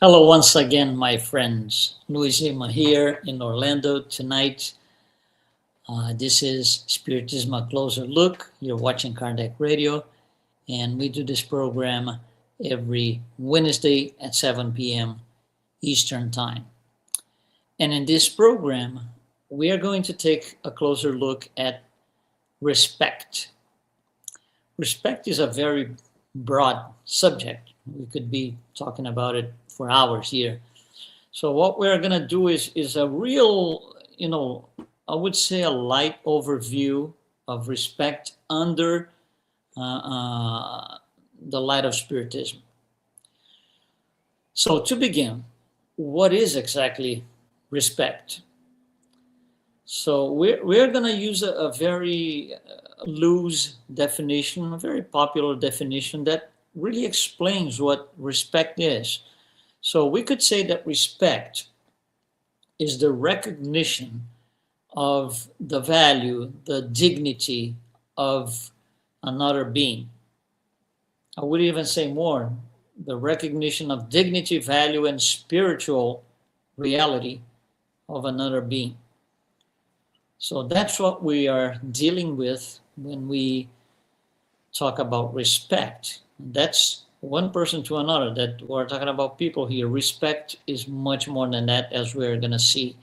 Hello once again, my friends. Luiz Lima here in Orlando tonight. This is Spiritism A Closer Look. You're watching Kardec Radio, and we do this program every Wednesday at 7 p.m. Eastern Time. And in this program, we are going to take a closer look at respect. Respect is a very broad subject. We could be talking about it for hours here. So what we're going to do is a real, I would say a light overview of respect under the light of Spiritism. So to begin, what is exactly respect? So we're going to use a very loose definition, a very popular definition that really explains what respect is. So we could say that respect is the recognition of the value, the dignity of another being. I would even say more, the recognition of dignity, value, and spiritual reality of another being. So that's what we are dealing with when we talk about respect. That's one person to another, that we're talking about people here. Respect is much more than that, as we're going to see.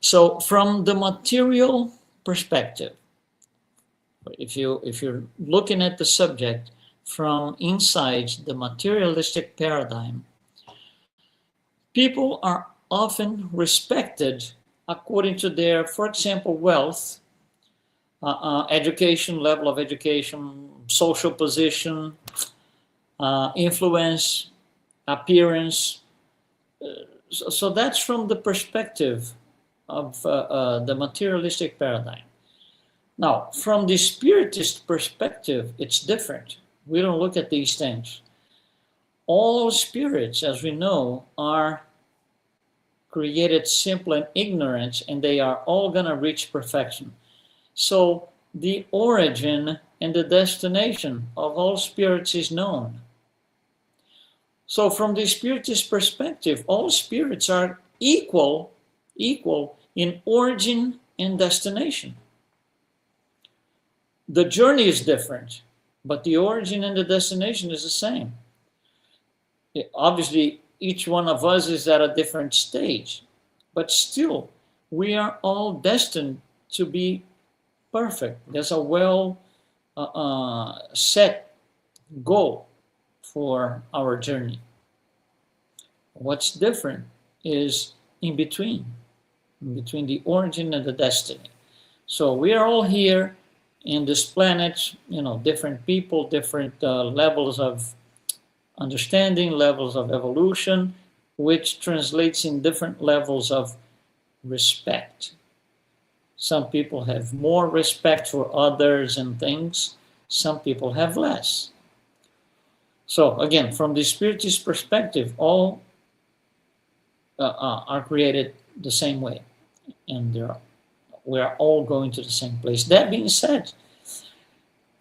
So from the material perspective, if you're looking at the subject from inside the materialistic paradigm, people are often respected according to their, for example, wealth, education, level of education, social position, influence, appearance. So that's from the perspective of the materialistic paradigm. Now, from the Spiritist perspective, it's different. We don't look at these things. All spirits, as we know, are created simple and ignorant, and they are all going to reach perfection. So the origin and the destination of all spirits is known. So from the Spiritist perspective, all spirits are equal in origin and destination. The journey is different, but the origin and the destination is the same. Obviously, each one of us is at a different stage, but still, we are all destined to be perfect. There's a well set goal for our journey. What's different is in between the origin and the destiny. So we are all here in this planet, different people, different levels of understanding, levels of evolution, which translates in different levels of respect. Some people have more respect for others and things. Some people have less. So again, from the Spiritist perspective, all are created the same way, and we are all going to the same place. That being said,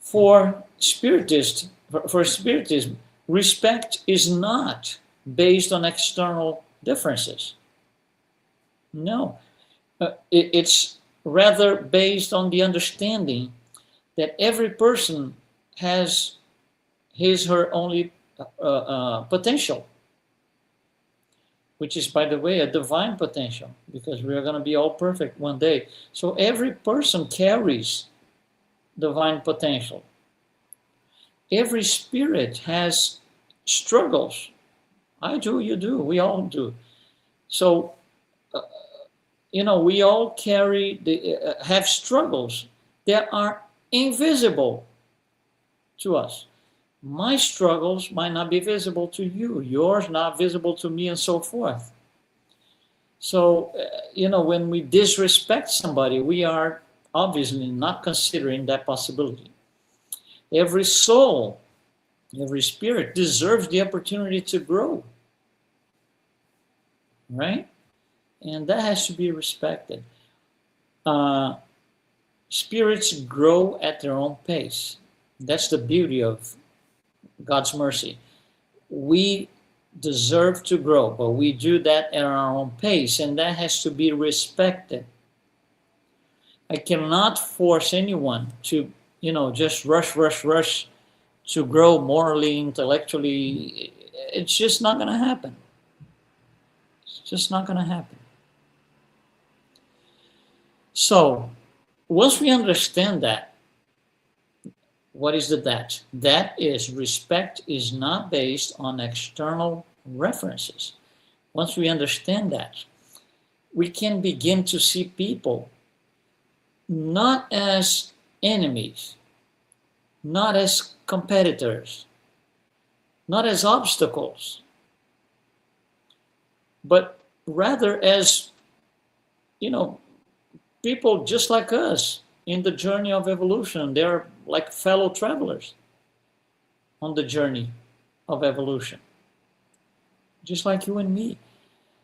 for Spiritism, respect is not based on external differences. No, it's rather based on the understanding that every person has his, her only potential, which is, by the way, a divine potential, because we are going to be all perfect one day. So every person carries divine potential. Every spirit has struggles. I do, you do, we all do. So, we all have struggles that are invisible to us. My struggles might not be visible to you, yours not visible to me, and so forth. So, when we disrespect somebody, we are obviously not considering that possibility. Every soul, every spirit deserves the opportunity to grow, right? And that has to be respected. Spirits grow at their own pace. That's the beauty of God's mercy. We deserve to grow, but we do that at our own pace, and that has to be respected. I cannot force anyone to, just rush to grow morally, intellectually. It's just not going to happen. It's just not going to happen. So, once we understand that, what is the that? That is, respect is not based on external references. Once we understand that, we can begin to see people not as enemies, not as competitors, not as obstacles, but rather as, people just like us in the journey of evolution. They're like fellow travelers on the journey of evolution, just like you and me.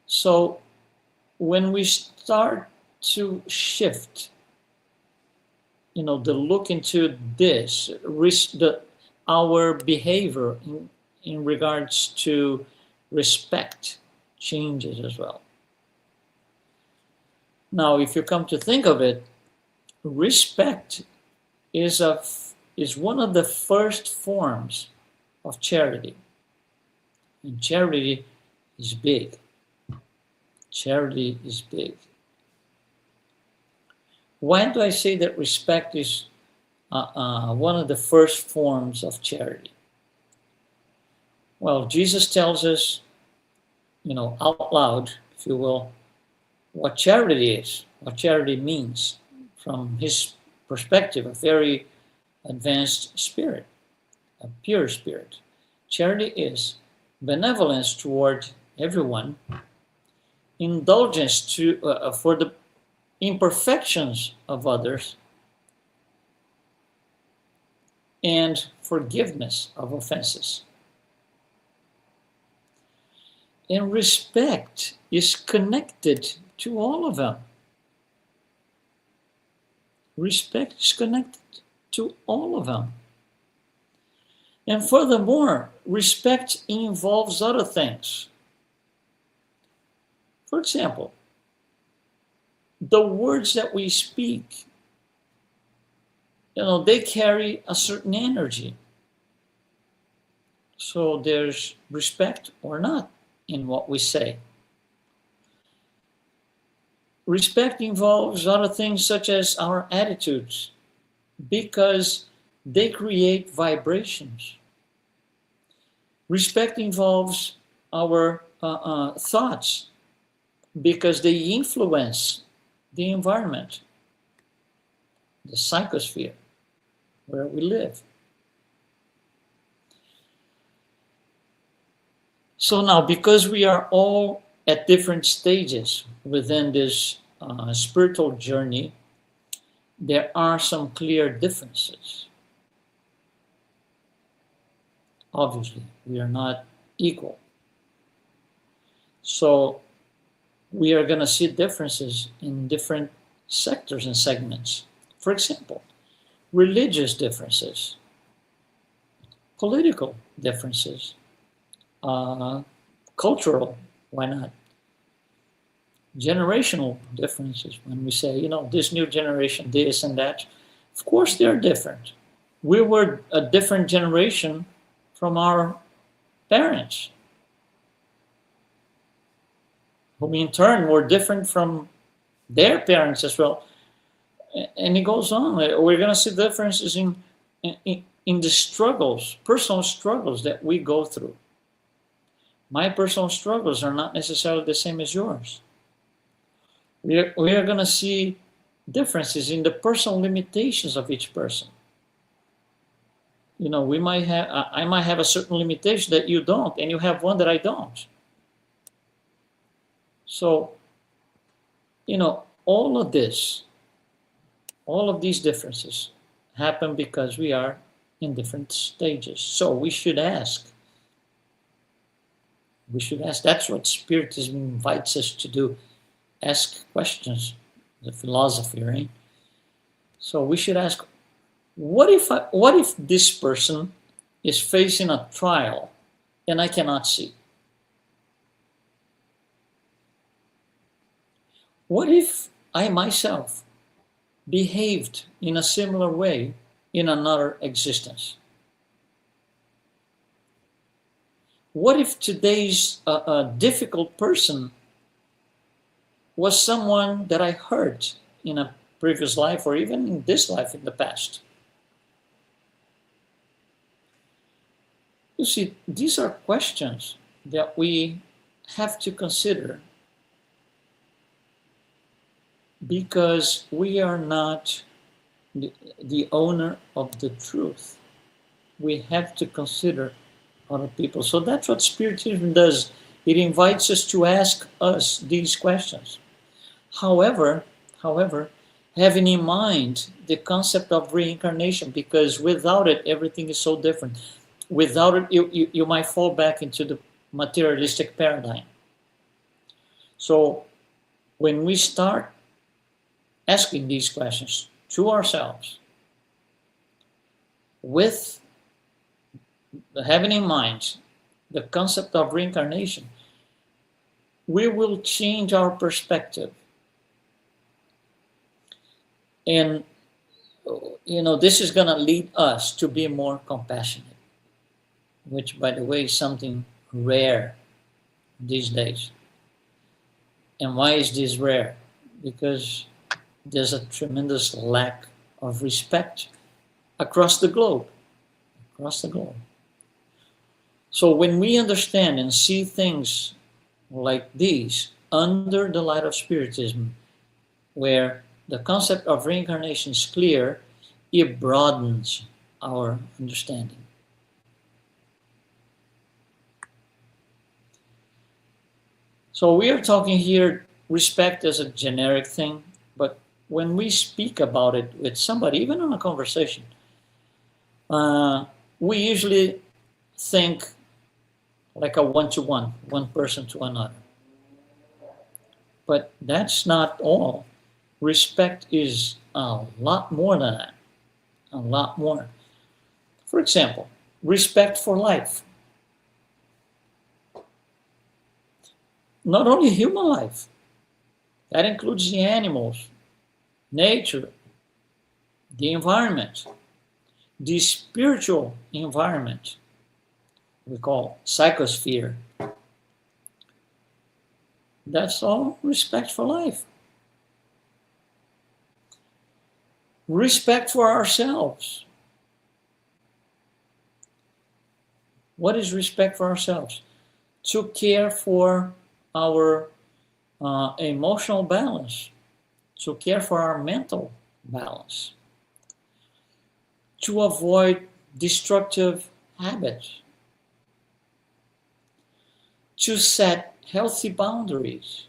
So when we start to shift, the look into this, our behavior in regards to respect changes as well. Now, if you come to think of it, respect is one of the first forms of charity. And charity is big. Charity is big. Why do I say that respect is one of the first forms of charity? Well, Jesus tells us, out loud, if you will, what charity is, what charity means from his perspective, a very advanced spirit, a pure spirit. Charity is benevolence toward everyone, indulgence for the imperfections of others, and forgiveness of offenses. And respect is connected to all of them. Respect is connected to all of them. And furthermore, respect involves other things. For example, the words that we speak, they carry a certain energy. So there's respect or not in what we say. Respect involves other things such as our attitudes, because they create vibrations. Respect involves our thoughts, because they influence the environment, the psychosphere where we live. So now, because we are all at different stages within this spiritual journey, there are some clear differences. Obviously, we are not equal. So we are going to see differences in different sectors and segments. For example, religious differences, political differences, cultural, why not? Generational differences, when we say, this new generation, this and that, of course they're different. We were a different generation from our parents, whom in turn were different from their parents as well. And it goes on. We're going to see differences in the struggles, personal struggles that we go through. My personal struggles are not necessarily the same as yours. We are going to see differences in the personal limitations of each person. I might have a certain limitation that you don't, and you have one that I don't. So, all of these differences happen because we are in different stages. So we should ask. That's what Spiritism invites us to do. Ask questions, the philosophy, right? So we should ask, what if this person is facing a trial and I cannot see? What if I myself behaved in a similar way in another existence? What if today's difficult person was someone that I hurt in a previous life or even in this life in the past? You see, these are questions that we have to consider because we are not the owner of the truth. We have to consider other people. So that's what Spiritism does. It invites us to ask us these questions. However, having in mind the concept of reincarnation, because without it, everything is so different. Without it, you might fall back into the materialistic paradigm. So when we start asking these questions to ourselves, with having in mind the concept of reincarnation, we will change our perspective. And, this is going to lead us to be more compassionate, which, by the way, is something rare these days. And why is this rare? Because there's a tremendous lack of respect across the globe. So when we understand and see things like these under the light of Spiritism, where the concept of reincarnation is clear, it broadens our understanding. So we are talking here respect as a generic thing, but when we speak about it with somebody, even in a conversation, we usually think like a one-to-one, one person to another. But that's not all. Respect is a lot more than that. A lot more. For example, respect for life. Not only human life, that includes the animals, nature, the environment, the spiritual environment, we call psychosphere. That's all respect for life. Respect for ourselves. What is respect for ourselves? To care for our emotional balance, to care for our mental balance, to avoid destructive habits, to set healthy boundaries.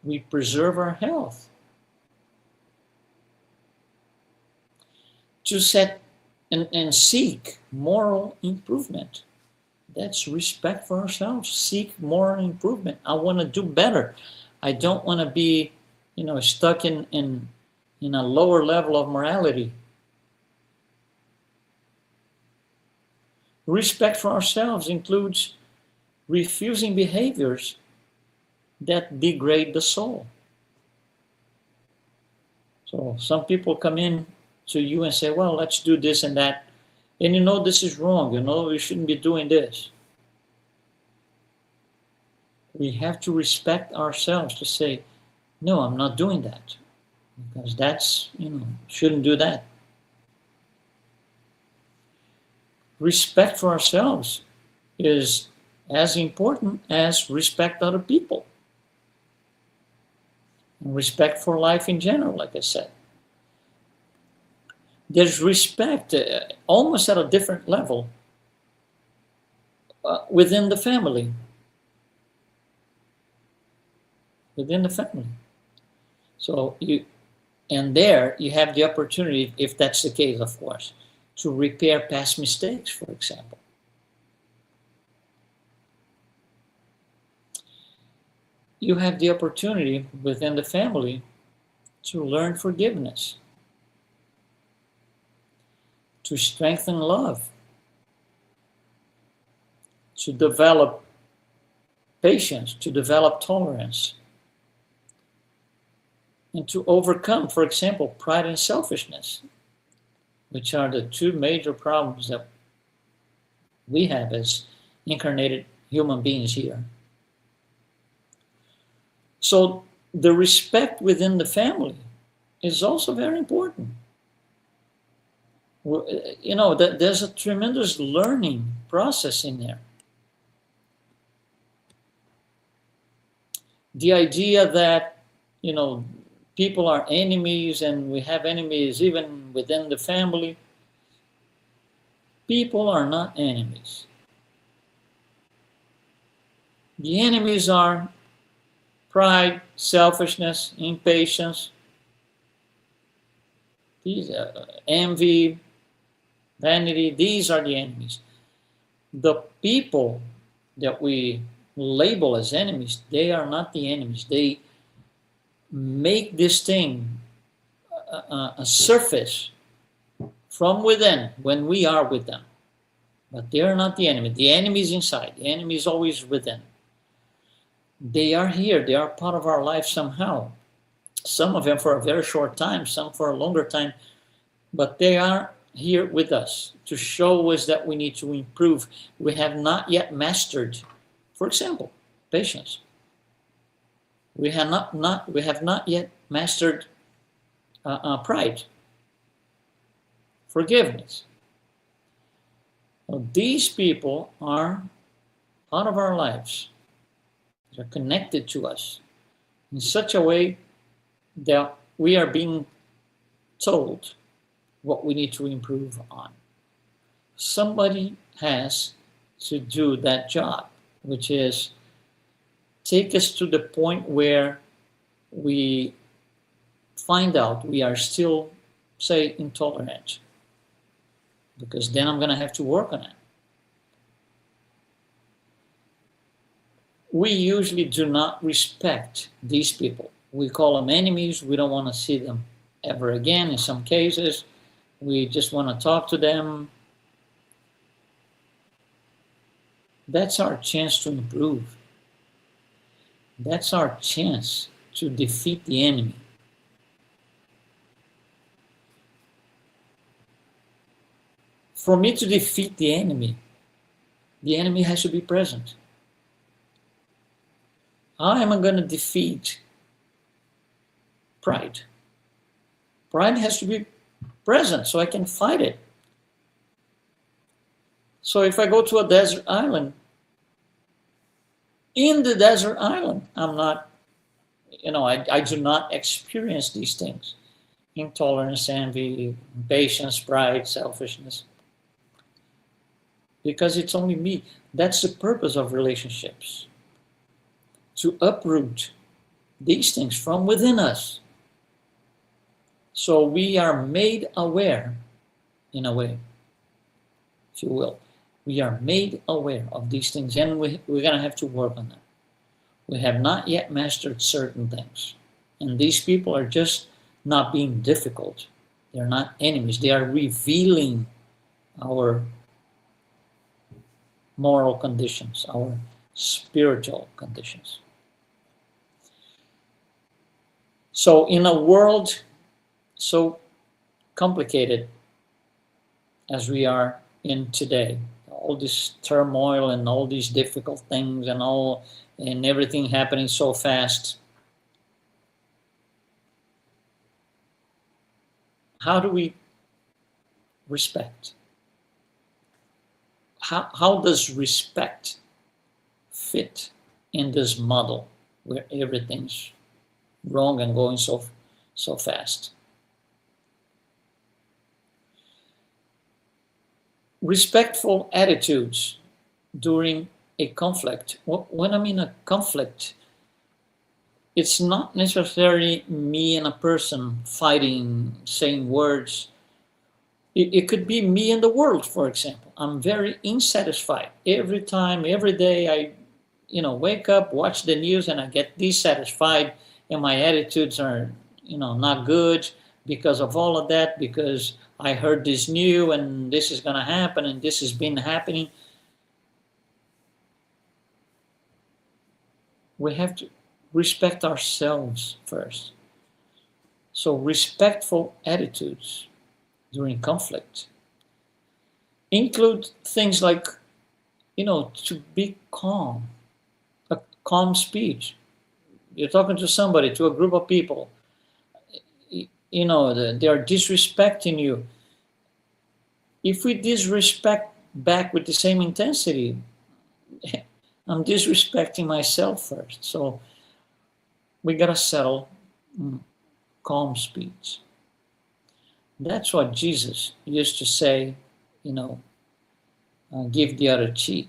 We preserve our health. To set and seek moral improvement. That's respect for ourselves. Seek moral improvement. I want to do better. I don't want to be, stuck in a lower level of morality. Respect for ourselves includes refusing behaviors that degrade the soul. So some people come in to you and say, well, let's do this and that. And this is wrong. You shouldn't be doing this. We have to respect ourselves to say, no, I'm not doing that. Because that's, shouldn't do that. Respect for ourselves is as important as respect other people. And respect for life in general, like I said. There's respect almost at a different level within the family. Within the family. So you have the opportunity, if that's the case, of course, to repair past mistakes, for example. You have the opportunity within the family to learn forgiveness, to strengthen love, to develop patience, to develop tolerance, and to overcome, for example, pride and selfishness, which are the two major problems that we have as incarnated human beings here. So the respect within the family is also very important. You know, there's a tremendous learning process in there. The idea that, you know, people are enemies and we have enemies even within the family. People are not enemies. The enemies are pride, selfishness, impatience, these envy, vanity. These are the enemies. The people that we label as enemies, they are not the enemies. They make this thing a surface from within when we are with them. But they are not the enemy. The enemy is inside. The enemy is always within. They are here. They are part of our life somehow. Some of them for a very short time, some for a longer time. But they are here with us to show us that we need to improve. We have not yet mastered, for example, patience. We have not yet mastered pride, forgiveness. Well, these people are part of our lives. They're connected to us in such a way that we are being told what we need to improve on. Somebody has to do that job, which is take us to the point where we find out we are still, say, intolerant, because then I'm going to have to work on it. We usually do not respect these people. We call them enemies. We don't want to see them ever again in some cases. We just want to talk to them. That's our chance to improve. That's our chance to defeat the enemy. For me to defeat the enemy has to be present. How am I going to defeat pride? Pride has to be present so I can fight it. So if I go to a desert island, in the desert island, I'm not, I do not experience these things. Intolerance, envy, impatience, pride, selfishness. Because it's only me. That's the purpose of relationships. To uproot these things from within us. So we are made aware, in a way, if you will. We are made aware of these things, and we're going to have to work on them. We have not yet mastered certain things. And these people are just not being difficult. They're not enemies. They are revealing our moral conditions, our spiritual conditions. So in a world so complicated as we are in today, all this turmoil and all these difficult things and everything happening so fast, how do we respect? How does respect fit in this model where everything's wrong and going so fast? Respectful attitudes during a conflict. When I'm in a conflict, it's not necessarily me and a person fighting, saying words. It could be me and the world, for example. I'm very insatisfied. Every time, every day, I wake up, watch the news, and I get dissatisfied, and my attitudes are, not good because of all of that, because I heard this new, and this is going to happen, and this has been happening. We have to respect ourselves first. So respectful attitudes during conflict include things like, to be calm, a calm speech. You're talking to somebody, to a group of people, they are disrespecting you. If we disrespect back with the same intensity, I'm disrespecting myself first. So we gotta settle calm speech. That's what Jesus used to say, give the other cheek.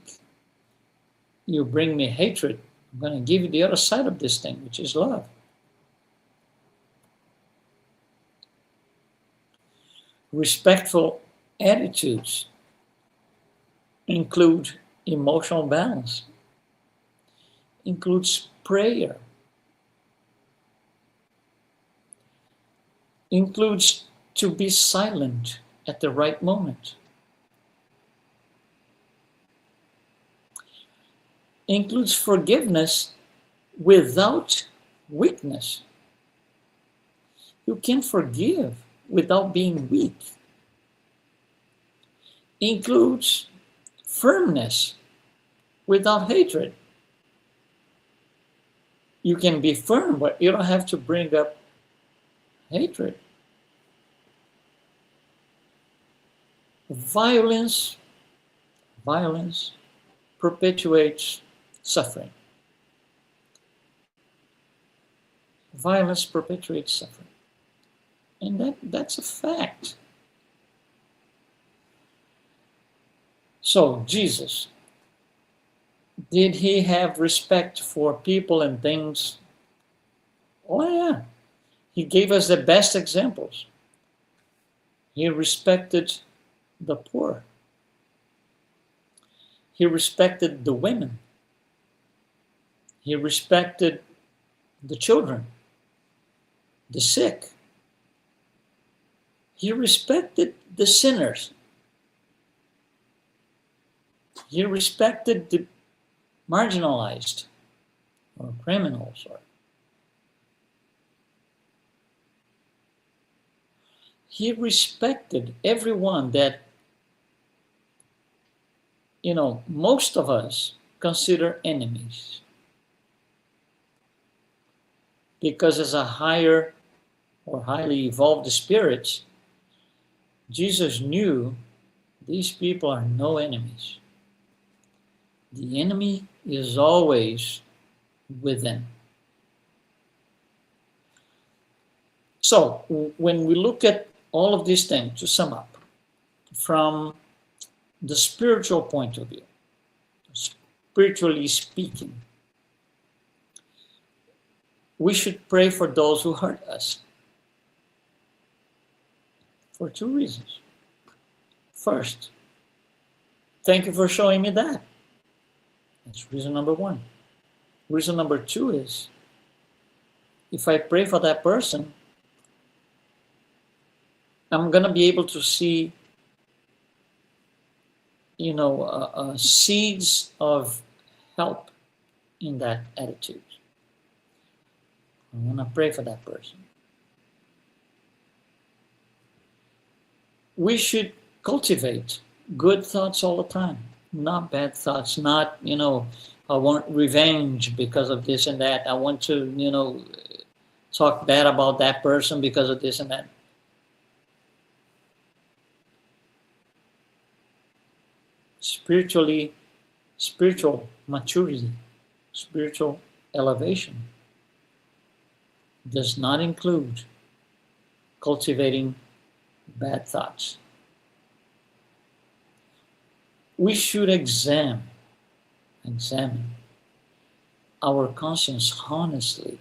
You bring me hatred, I'm gonna give you the other side of this thing, which is love. Respectful attitudes include emotional balance, includes prayer, includes to be silent at the right moment, includes forgiveness without weakness. You can forgive without being weak. Includes firmness without hatred. You can be firm, but you don't have to bring up hatred. Violence perpetuates suffering. Violence perpetuates suffering. And that's a fact. So, Jesus, did he have respect for people and things? Oh, yeah. He gave us the best examples. He respected the poor. He respected the women. He respected the children, the sick. He respected the sinners. He respected the marginalized or criminals. He respected everyone that, most of us consider enemies. Because as a higher or highly evolved spirits, Jesus knew these people are no enemies. The enemy is always within. So when we look at all of these things, to sum up, from the spiritual point of view, spiritually speaking, we should pray for those who hurt us for two reasons. First, thank you for showing me that. That's reason number one. Reason number two is, if I pray for that person, I'm going to be able to see, seeds of help in that attitude. I'm going to pray for that person. We should cultivate good thoughts all the time, not bad thoughts, not, I want revenge because of this and that. I want to, talk bad about that person because of this and that. Spiritual maturity, spiritual elevation does not include cultivating bad thoughts. We should examine our conscience honestly.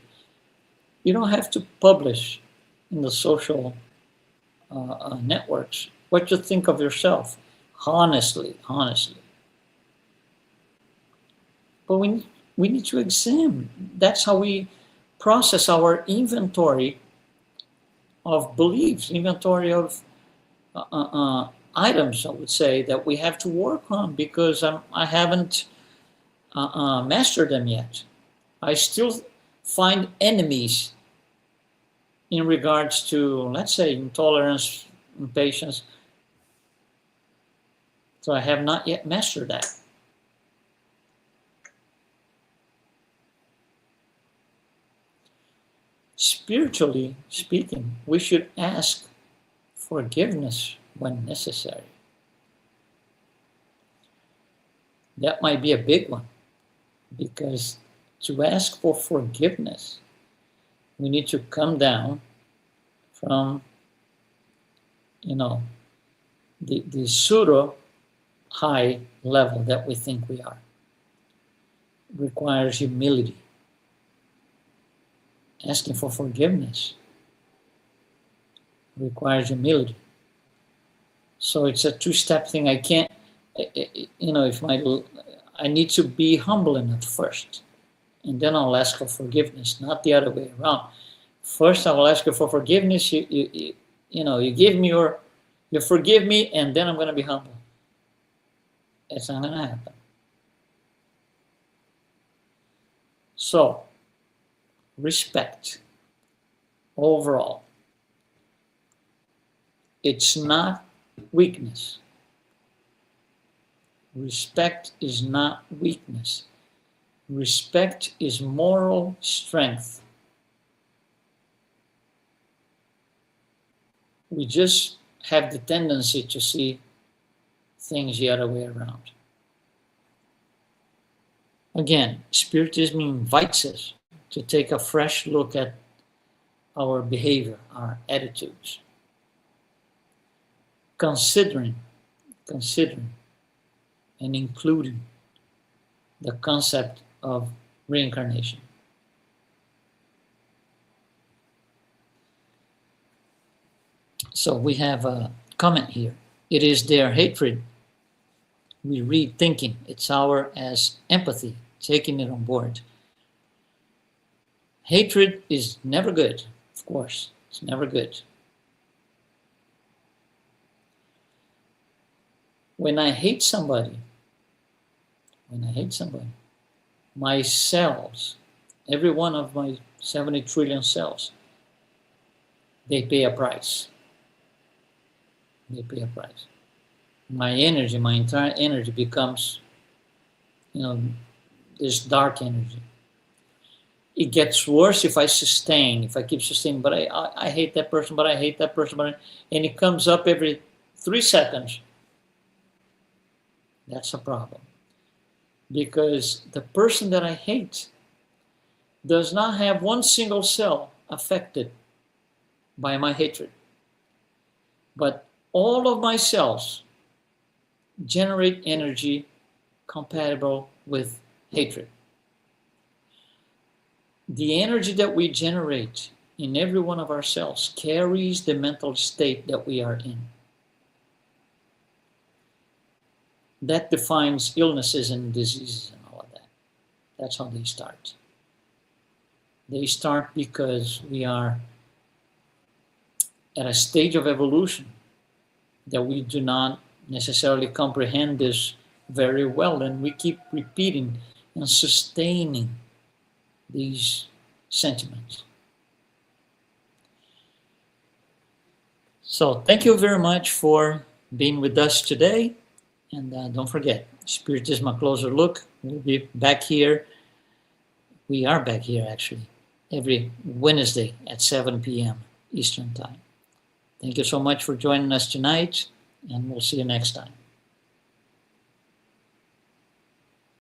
You don't have to publish in the social networks what you think of yourself. Honestly. But we need to examine. That's how we process our inventory of beliefs, inventory of items, I would say, that we have to work on because I haven't mastered them yet. I still find enemies in regards to, let's say, intolerance in patients. So I have not yet mastered that. Spiritually speaking, we should ask forgiveness when necessary. That might be a big one, because to ask for forgiveness, we need to come down from, the pseudo high level that we think we are. It requires humility. Asking for forgiveness requires humility. So it's a two-step thing. I can't, I need to be humble enough first, and then I'll ask for forgiveness, not the other way around. First, I will ask you for forgiveness. You give me you forgive me, and then I'm going to be humble. It's not going to happen. So, respect overall. It's not weakness. Respect is not weakness. Respect is moral strength. We just have the tendency to see things the other way around. Again, Spiritism invites us to take a fresh look at our behavior, our attitudes, considering and including the concept of reincarnation. So we have a comment here. It is their hatred we read thinking. It's our as empathy, taking it on board. Hatred is never good, of course. It's never good. When I hate somebody, my cells, every one of my 70 trillion cells, they pay a price. They pay a price. My energy, my entire energy becomes, this dark energy. It gets worse if I keep sustaining, but I hate that person, but I hate that person, and it comes up every 3 seconds. That's a problem. Because the person that I hate does not have one single cell affected by my hatred. But all of my cells generate energy compatible with hatred. The energy that we generate in every one of our cells carries the mental state that we are in. That defines illnesses and diseases and all of that. That's how they start. They start because we are at a stage of evolution that we do not necessarily comprehend this very well, and we keep repeating and sustaining these sentiments. So thank you very much for being with us today. And don't forget, Spiritism, a closer look. We'll be back here. We are back here, actually, every Wednesday at 7 p.m. Eastern Time. Thank you so much for joining us tonight, and we'll see you next time.